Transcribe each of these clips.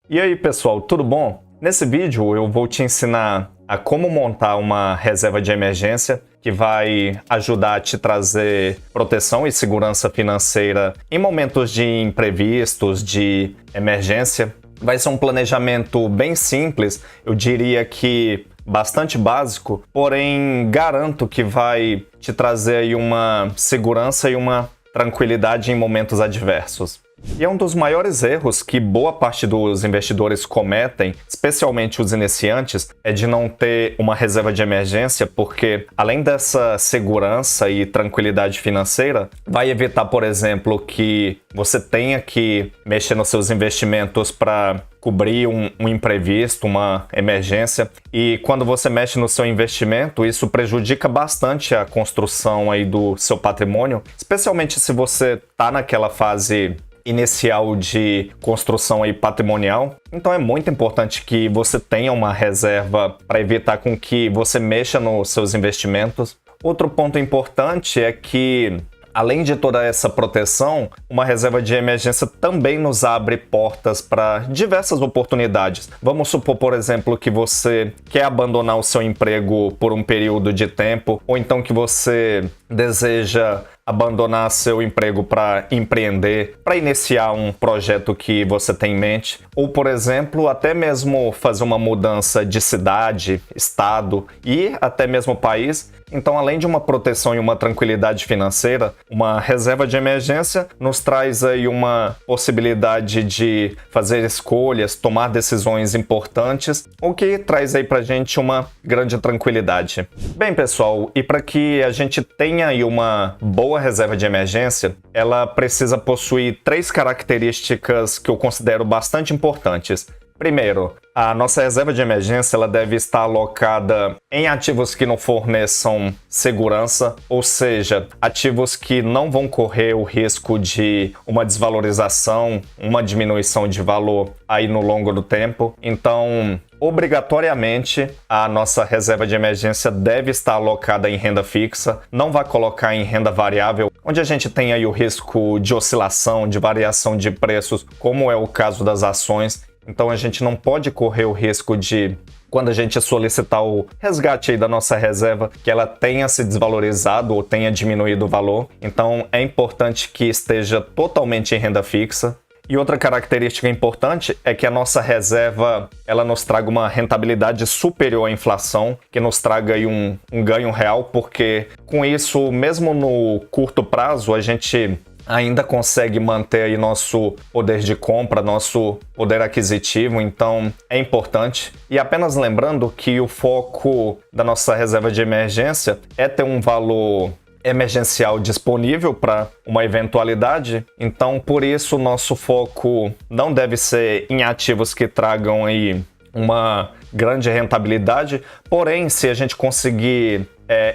E aí pessoal, tudo bom? Nesse vídeo eu vou te ensinar a como montar uma reserva de emergência que vai ajudar a te trazer proteção e segurança financeira em momentos de imprevistos, de emergência. Vai ser um planejamento bem simples, eu diria que bastante básico, porém garanto que vai te trazer aí uma segurança e uma tranquilidade em momentos adversos. E é um dos maiores erros que boa parte dos investidores cometem, especialmente os iniciantes, é de não ter uma reserva de emergência, porque além dessa segurança e tranquilidade financeira, vai evitar, por exemplo, que você tenha que mexer nos seus investimentos para cobrir um imprevisto, uma emergência. E quando você mexe no seu investimento, isso prejudica bastante a construção aí do seu patrimônio, especialmente se você está naquela fase inicial de construção aí patrimonial. Então é muito importante que você tenha uma reserva para evitar com que você mexa nos seus investimentos. Outro ponto importante é que, além de toda essa proteção, uma reserva de emergência também nos abre portas para diversas oportunidades. Vamos supor, por exemplo, que você quer abandonar o seu emprego por um período de tempo, ou então que você deseja abandonar seu emprego para empreender, para iniciar um projeto que você tem em mente, ou, por exemplo, até mesmo fazer uma mudança de cidade, estado e até mesmo país. Então, além de uma proteção e uma tranquilidade financeira, uma reserva de emergência nos traz aí uma possibilidade de fazer escolhas, tomar decisões importantes, o que traz aí pra gente uma grande tranquilidade. Bem, pessoal, e para que a gente tenha aí uma boa reserva de emergência, ela precisa possuir 3 características que eu considero bastante importantes. Primeiro, a nossa reserva de emergência ela deve estar alocada em ativos que não forneçam segurança, ou seja, ativos que não vão correr o risco de uma desvalorização, uma diminuição de valor aí no longo do tempo. Então, obrigatoriamente, a nossa reserva de emergência deve estar alocada em renda fixa, não vai colocar em renda variável, onde a gente tem aí o risco de oscilação, de variação de preços, como é o caso das ações. Então a gente não pode correr o risco de, quando a gente solicitar o resgate aí da nossa reserva, que ela tenha se desvalorizado ou tenha diminuído o valor. Então é importante que esteja totalmente em renda fixa. E outra característica importante é que a nossa reserva ela nos traga uma rentabilidade superior à inflação, que nos traga aí um ganho real, porque com isso, mesmo no curto prazo, a gente ainda consegue manter aí nosso poder de compra, nosso poder aquisitivo, então é importante. E apenas lembrando que o foco da nossa reserva de emergência é ter um valor emergencial disponível para uma eventualidade, então por isso o nosso foco não deve ser em ativos que tragam aí uma grande rentabilidade, porém se a gente conseguir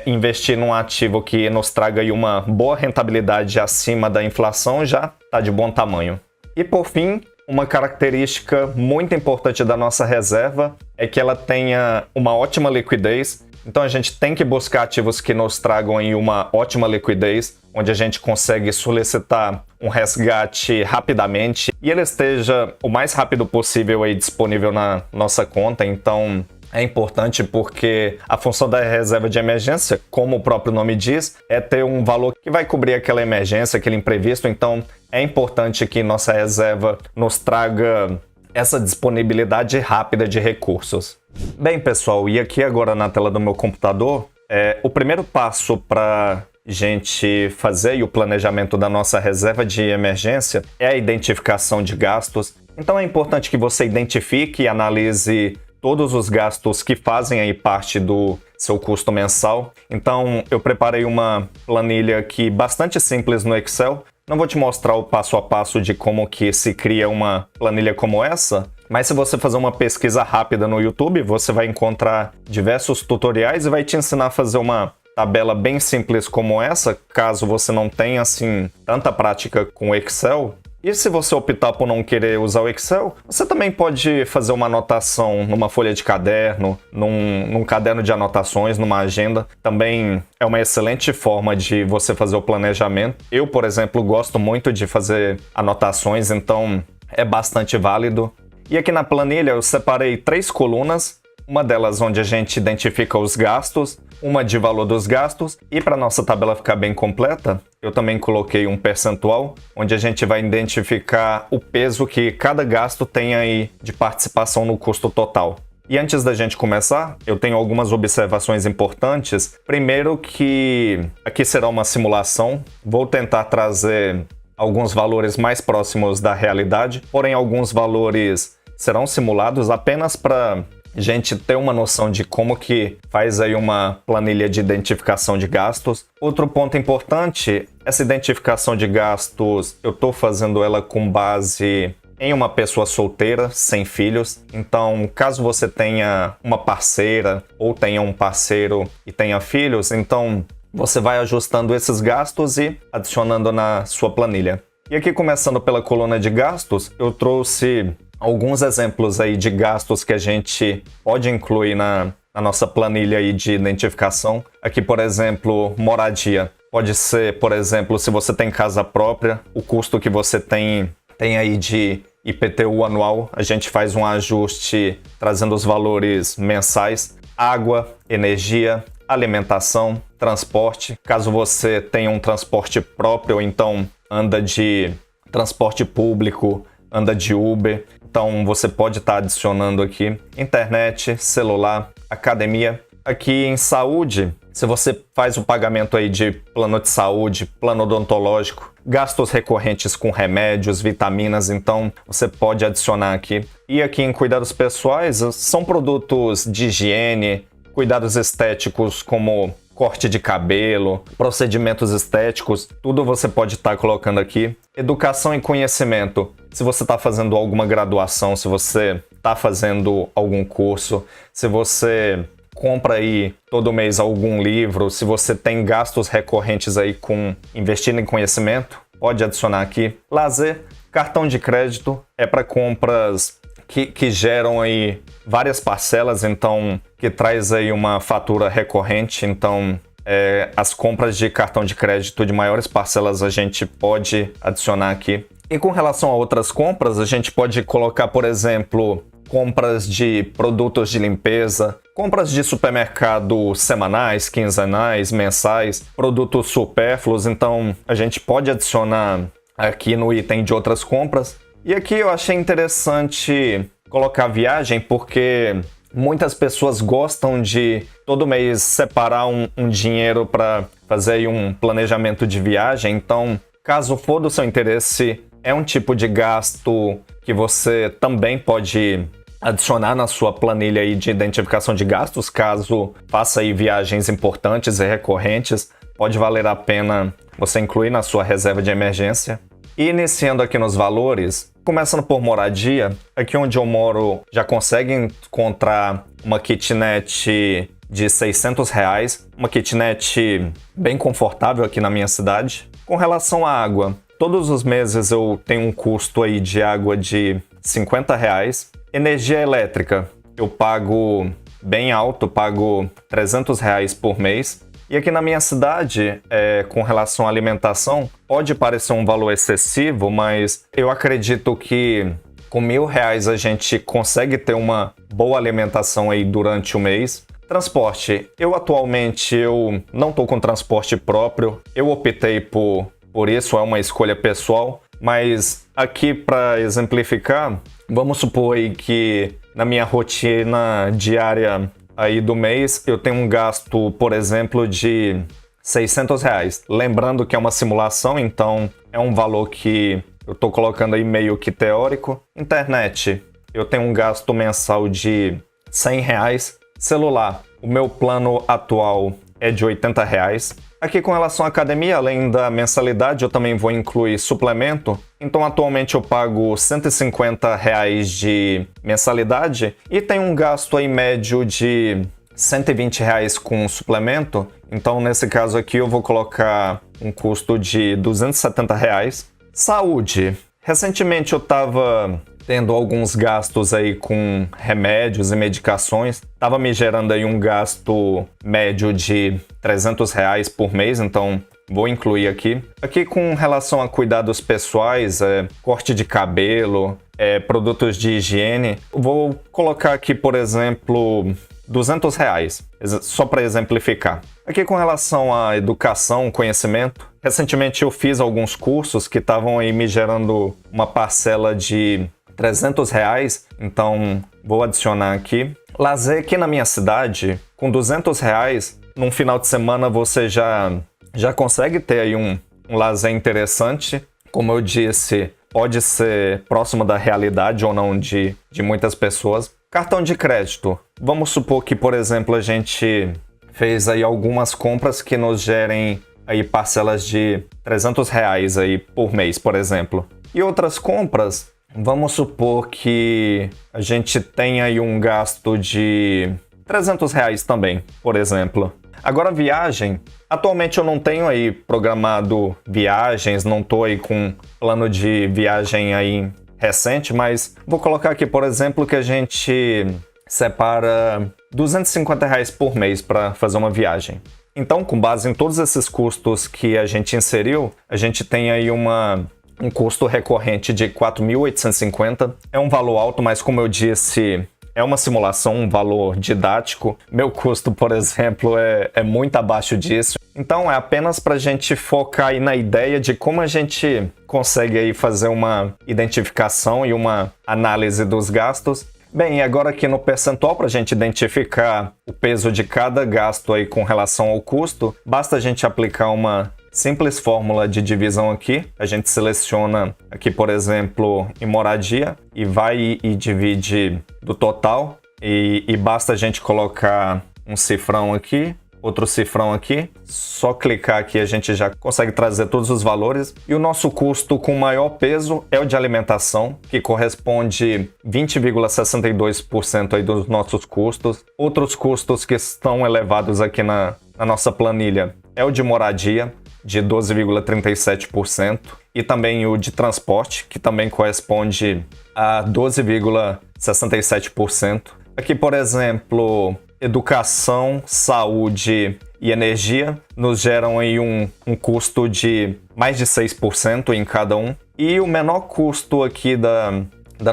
investir num ativo que nos traga aí uma boa rentabilidade acima da inflação, já está de bom tamanho. E por fim, uma característica muito importante da nossa reserva é que ela tenha uma ótima liquidez. Então a gente tem que buscar ativos que nos tragam aí uma ótima liquidez, onde a gente consegue solicitar um resgate rapidamente e ele esteja o mais rápido possível aí disponível na nossa conta. Então é importante porque a função da reserva de emergência, como o próprio nome diz, é ter um valor que vai cobrir aquela emergência, aquele imprevisto. Então é importante que nossa reserva nos traga essa disponibilidade rápida de recursos. Bem, pessoal, e aqui agora na tela do meu computador, o primeiro passo para gente fazer o planejamento da nossa reserva de emergência é a identificação de gastos. Então é importante que você identifique e analise todos os gastos que fazem aí parte do seu custo mensal. Então eu preparei uma planilha aqui bastante simples no Excel. Não vou te mostrar o passo a passo de como que se cria uma planilha como essa, mas se você fazer uma pesquisa rápida no YouTube, você vai encontrar diversos tutoriais e vai te ensinar a fazer uma tabela bem simples como essa, caso você não tenha assim tanta prática com o Excel. E se você optar por não querer usar o Excel, você também pode fazer uma anotação numa folha de caderno, num caderno de anotações, numa agenda. Também é uma excelente forma de você fazer o planejamento. Eu, por exemplo, gosto muito de fazer anotações, então é bastante válido. E aqui na planilha eu separei 3 colunas, uma delas onde a gente identifica os gastos, uma de valor dos gastos, e para nossa tabela ficar bem completa, eu também coloquei um percentual, onde a gente vai identificar o peso que cada gasto tem aí de participação no custo total. E antes da gente começar, eu tenho algumas observações importantes. Primeiro que aqui será uma simulação, vou tentar trazer alguns valores mais próximos da realidade, porém alguns valores serão simulados apenas para gente ter uma noção de como que faz aí uma planilha de identificação de gastos. Outro ponto importante, essa identificação de gastos, eu estou fazendo ela com base em uma pessoa solteira, sem filhos. Então, caso você tenha uma parceira ou tenha um parceiro e tenha filhos, então você vai ajustando esses gastos e adicionando na sua planilha. E aqui, começando pela coluna de gastos, eu trouxe alguns exemplos aí de gastos que a gente pode incluir na nossa planilha aí de identificação. Aqui, por exemplo, moradia. Pode ser, por exemplo, se você tem casa própria, o custo que você tem aí de IPTU anual, a gente faz um ajuste trazendo os valores mensais. Água, energia, alimentação, transporte. Caso você tenha um transporte próprio, então anda de transporte público, anda de Uber, então você pode estar adicionando aqui internet, celular, academia. Aqui em saúde, se você faz o pagamento aí de plano de saúde, plano odontológico, gastos recorrentes com remédios, vitaminas, então você pode adicionar aqui. E aqui em cuidados pessoais, são produtos de higiene, cuidados estéticos como corte de cabelo, procedimentos estéticos, tudo você pode estar colocando aqui. Educação e conhecimento, se você está fazendo alguma graduação, se você está fazendo algum curso, se você compra aí todo mês algum livro, se você tem gastos recorrentes aí com investindo em conhecimento, pode adicionar aqui. Lazer, cartão de crédito, é para compras que geram aí várias parcelas, então que traz aí uma fatura recorrente, então as compras de cartão de crédito de maiores parcelas a gente pode adicionar aqui. E com relação a outras compras, a gente pode colocar, por exemplo, compras de produtos de limpeza, compras de supermercado semanais, quinzenais, mensais, produtos supérfluos, então a gente pode adicionar aqui no item de outras compras. E aqui eu achei interessante colocar viagem porque muitas pessoas gostam de todo mês separar um dinheiro para fazer aí um planejamento de viagem, então caso for do seu interesse, é um tipo de gasto que você também pode adicionar na sua planilha aí de identificação de gastos, caso faça aí viagens importantes e recorrentes, pode valer a pena você incluir na sua reserva de emergência. E iniciando aqui nos valores, começando por moradia, aqui onde eu moro já consegue encontrar uma kitnet de R$600, uma kitnet bem confortável aqui na minha cidade. Com relação à água, todos os meses eu tenho um custo aí de água de R$50. Energia elétrica, eu pago bem alto, pago R$300 por mês. E aqui na minha cidade, com relação à alimentação, pode parecer um valor excessivo, mas eu acredito que com R$1.000 a gente consegue ter uma boa alimentação aí durante o mês. Transporte, eu atualmente não estou com transporte próprio, eu optei por isso, é uma escolha pessoal, mas aqui para exemplificar, vamos supor aí que na minha rotina diária aí do mês, eu tenho um gasto, por exemplo, de R$600. Lembrando que é uma simulação, então é um valor que eu estou colocando aí meio que teórico. Internet, eu tenho um gasto mensal de R$100. Celular, o meu plano atual é de R$80. Aqui com relação à academia, além da mensalidade, eu também vou incluir suplemento. Então atualmente eu pago R$150 de mensalidade e tenho um gasto aí médio de R$120 com suplemento. Então nesse caso aqui eu vou colocar um custo de R$270. Saúde. Recentemente eu estava tendo alguns gastos aí com remédios e medicações. Tava me gerando aí um gasto médio de R$300 por mês, então vou incluir aqui. Aqui com relação a cuidados pessoais, corte de cabelo, produtos de higiene. Vou colocar aqui, por exemplo, R$200, só para exemplificar. Aqui com relação à educação, conhecimento, recentemente eu fiz alguns cursos que estavam aí me gerando uma parcela de R$300, então vou adicionar aqui. Lazer aqui na minha cidade, com R$200, num final de semana você já consegue ter aí um lazer interessante. Como eu disse, pode ser próximo da realidade ou não de muitas pessoas. Cartão de crédito. Vamos supor que, por exemplo, a gente fez aí algumas compras que nos gerem aí parcelas de R$300 aí por mês, por exemplo. E outras compras, vamos supor que a gente tenha aí um gasto de R$300 também, por exemplo. Agora, viagem. Atualmente eu não tenho aí programado viagens, não tô aí com plano de viagem aí recente, mas vou colocar aqui, por exemplo, que a gente separa R$250 por mês para fazer uma viagem. Então, com base em todos esses custos que a gente inseriu, a gente tem aí um custo recorrente de R$4.850. É um valor alto, mas como eu disse, é uma simulação, um valor didático. Meu custo, por exemplo, é muito abaixo disso. Então é apenas para a gente focar aí na ideia de como a gente consegue aí fazer uma identificação e uma análise dos gastos. Bem, e agora aqui no percentual, para a gente identificar o peso de cada gasto aí com relação ao custo, basta a gente aplicar uma simples fórmula de divisão aqui. A gente seleciona aqui, por exemplo, em moradia e vai e divide do total. E basta a gente colocar um cifrão aqui, outro cifrão aqui. Só clicar aqui a gente já consegue trazer todos os valores. E o nosso custo com maior peso é o de alimentação, que corresponde 20,62% aí dos nossos custos. Outros custos que estão elevados aqui na nossa planilha é o de moradia, de 12,37%, e também o de transporte, que também corresponde a 12,67%. Aqui, por exemplo, educação, saúde e energia nos geram aí um custo de mais de 6% em cada um. E o menor custo aqui da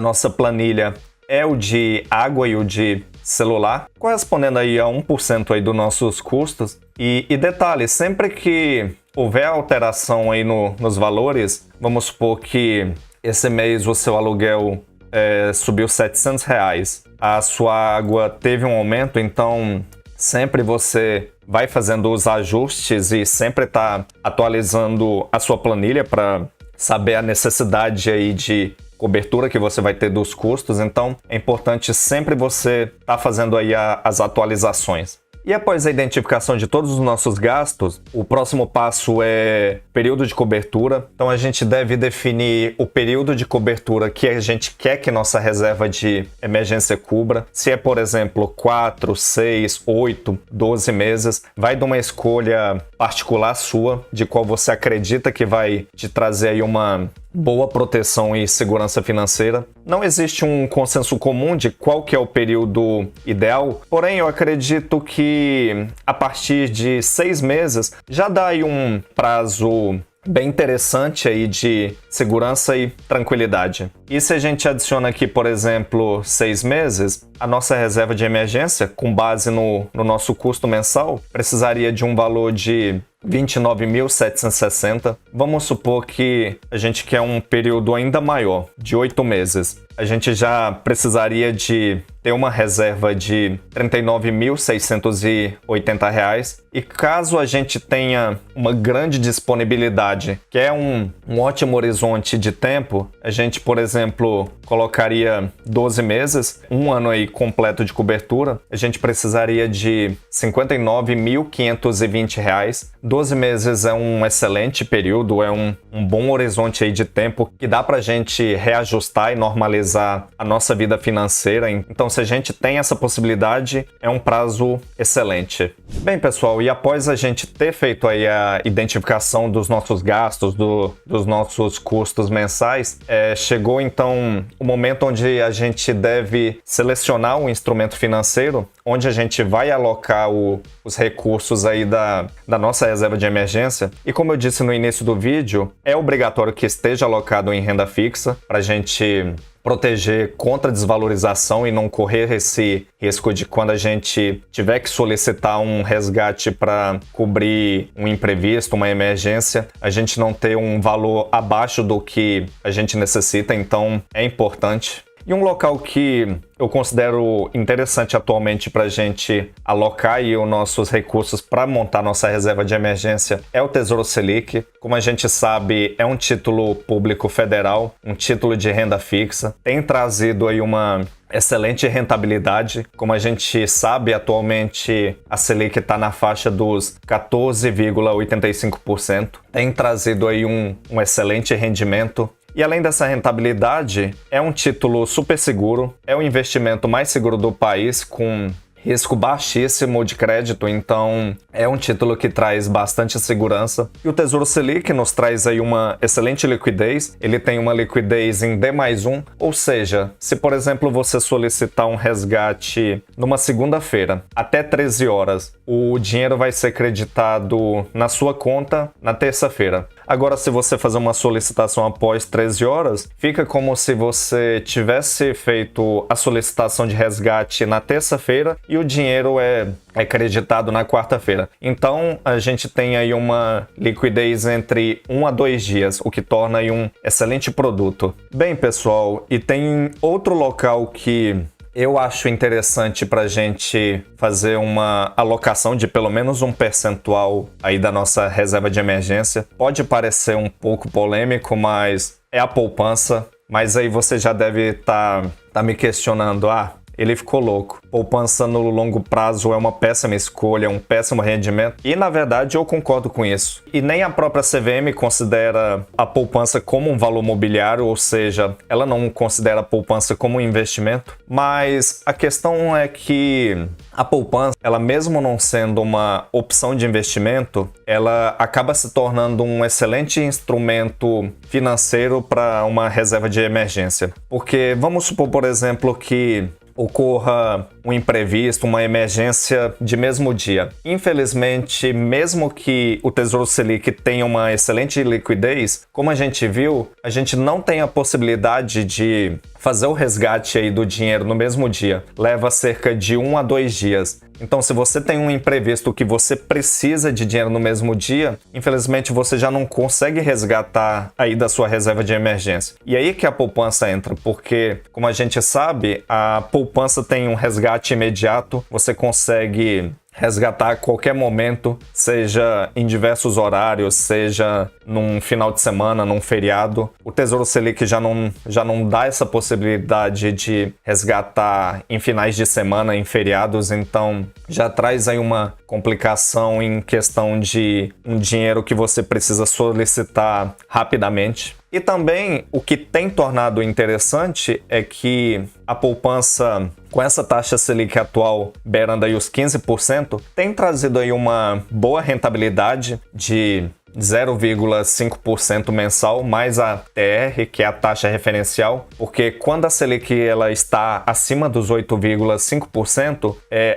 nossa planilha é o de água e o de celular, correspondendo aí a 1% aí dos nossos custos. E detalhe, sempre que houver alteração aí nos valores, vamos supor que esse mês o seu aluguel subiu R$700, a sua água teve um aumento, então sempre você vai fazendo os ajustes e sempre está atualizando a sua planilha para saber a necessidade aí de cobertura que você vai ter dos custos. Então é importante sempre você estar fazendo aí as atualizações. E após a identificação de todos os nossos gastos, o próximo passo é período de cobertura. Então a gente deve definir o período de cobertura que a gente quer que nossa reserva de emergência cubra. Se é, por exemplo, 4, 6, 8, 12 meses, vai de uma escolha particular sua, de qual você acredita que vai te trazer aí uma boa proteção e segurança financeira. Não existe um consenso comum de qual que é o período ideal, porém eu acredito que a partir de 6 meses já dá aí um prazo bem interessante aí de segurança e tranquilidade. E se a gente adiciona aqui, por exemplo, 6 meses, a nossa reserva de emergência, com base no nosso custo mensal, precisaria de um valor de R$29.760. Vamos supor que a gente quer um período ainda maior, de 8 meses. A gente já precisaria de ter uma reserva de R$39.680. E caso a gente tenha uma grande disponibilidade, que é um ótimo horizonte de tempo, a gente, por exemplo, colocaria 12 meses, um ano aí completo de cobertura, a gente precisaria de R$59.520. 12 meses é um excelente período, é um bom horizonte aí de tempo que dá pra gente reajustar e normalizar a nossa vida financeira. Então, se a gente tem essa possibilidade, é um prazo excelente. Bem, pessoal, e após a gente ter feito aí a identificação dos nossos gastos, dos nossos custos mensais, chegou então o momento onde a gente deve selecionar um instrumento financeiro onde a gente vai alocar o os recursos aí da nossa reserva de emergência. E como eu disse no início do vídeo, é obrigatório que esteja alocado em renda fixa para a gente proteger contra a desvalorização e não correr esse risco de quando a gente tiver que solicitar um resgate para cobrir um imprevisto, uma emergência, a gente não ter um valor abaixo do que a gente necessita, então é importante. E um local que eu considero interessante atualmente para a gente alocar aí os nossos recursos para montar nossa reserva de emergência é o Tesouro Selic. Como a gente sabe, é um título público federal, um título de renda fixa. Tem trazido aí uma excelente rentabilidade. Como a gente sabe, atualmente a Selic está na faixa dos 14,85%. Tem trazido aí um excelente rendimento. E além dessa rentabilidade, é um título super seguro, é o investimento mais seguro do país, com risco baixíssimo de crédito, então é um título que traz bastante segurança. E o Tesouro Selic nos traz aí uma excelente liquidez, ele tem uma liquidez em D+1, ou seja, se por exemplo você solicitar um resgate numa segunda-feira, até 13 horas, o dinheiro vai ser creditado na sua conta na terça-feira. Agora, se você fazer uma solicitação após 13 horas, fica como se você tivesse feito a solicitação de resgate na terça-feira e o dinheiro é creditado na quarta-feira. Então, a gente tem aí uma liquidez entre 1 a 2 dias, o que torna aí um excelente produto. Bem, pessoal, e tem outro local que eu acho interessante para a gente fazer uma alocação de pelo menos um percentual aí da nossa reserva de emergência. Pode parecer um pouco polêmico, mas é a poupança. Mas aí você já deve tá me questionando, ele ficou louco. Poupança no longo prazo é uma péssima escolha, um péssimo rendimento. E, na verdade, eu concordo com isso. E nem a própria CVM considera a poupança como um valor mobiliário, ou seja, ela não considera a poupança como um investimento. Mas a questão é que a poupança, ela mesmo não sendo uma opção de investimento, ela acaba se tornando um excelente instrumento financeiro para uma reserva de emergência. Porque vamos supor, por exemplo, que ocorra um imprevisto, uma emergência de mesmo dia. Infelizmente, mesmo que o Tesouro Selic tenha uma excelente liquidez, como a gente viu, a gente não tem a possibilidade de fazer o resgate aí do dinheiro no mesmo dia. Leva cerca de 1 a 2 dias. Então, se você tem um imprevisto que você precisa de dinheiro no mesmo dia, infelizmente você já não consegue resgatar aí da sua reserva de emergência. E aí que a poupança entra, porque, como a gente sabe, a poupança tem um resgate imediato, você consegue resgatar a qualquer momento, seja em diversos horários, seja num final de semana, num feriado. O Tesouro Selic já não dá essa possibilidade de resgatar em finais de semana, em feriados, então já traz aí uma complicação em questão de um dinheiro que você precisa solicitar rapidamente. E também o que tem tornado interessante é que a poupança, com essa taxa Selic atual beirando aí os 15%, tem trazido aí uma boa rentabilidade de 0,5% mensal, mais a TR, que é a taxa referencial, porque quando a Selic ela está acima dos 8,5%,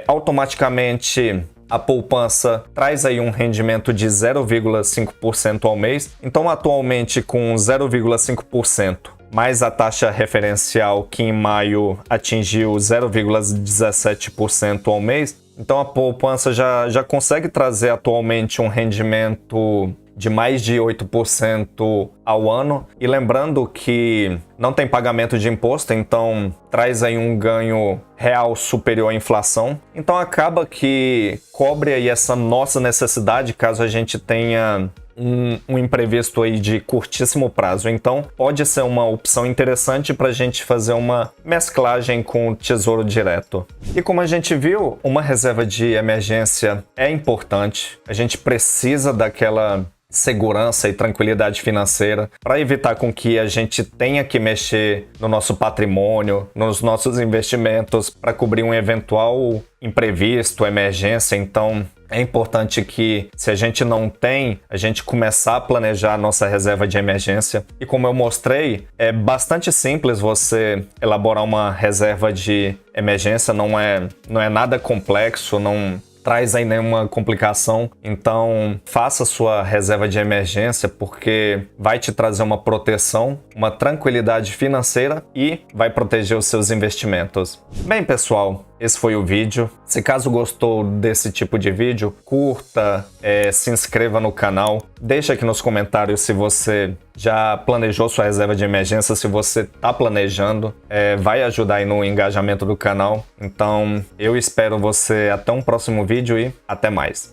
automaticamente a poupança traz aí um rendimento de 0,5% ao mês. Então, atualmente, com 0,5%, mais a taxa referencial, que em maio atingiu 0,17% ao mês, então a poupança já consegue trazer atualmente um rendimento de mais de 8% ao ano. E lembrando que não tem pagamento de imposto, então traz aí um ganho real superior à inflação. Então acaba que cobre aí essa nossa necessidade caso a gente tenha um imprevisto aí de curtíssimo prazo. Então pode ser uma opção interessante para a gente fazer uma mesclagem com o Tesouro Direto. E como a gente viu, uma reserva de emergência é importante. A gente precisa daquela segurança e tranquilidade financeira para evitar com que a gente tenha que mexer no nosso patrimônio, nos nossos investimentos para cobrir um eventual imprevisto, emergência. Então é importante que, se a gente não tem, a gente começar a planejar a nossa reserva de emergência. E como eu mostrei, é bastante simples você elaborar uma reserva de emergência, não é nada complexo, não traz aí nenhuma complicação. Então, faça sua reserva de emergência, porque vai te trazer uma proteção, uma tranquilidade financeira e vai proteger os seus investimentos. Bem, pessoal, esse foi o vídeo. Se caso gostou desse tipo de vídeo, curta, se inscreva no canal. Deixa aqui nos comentários se você já planejou sua reserva de emergência, se você está planejando. Vai ajudar aí no engajamento do canal. Então, eu espero você até um próximo vídeo e até mais.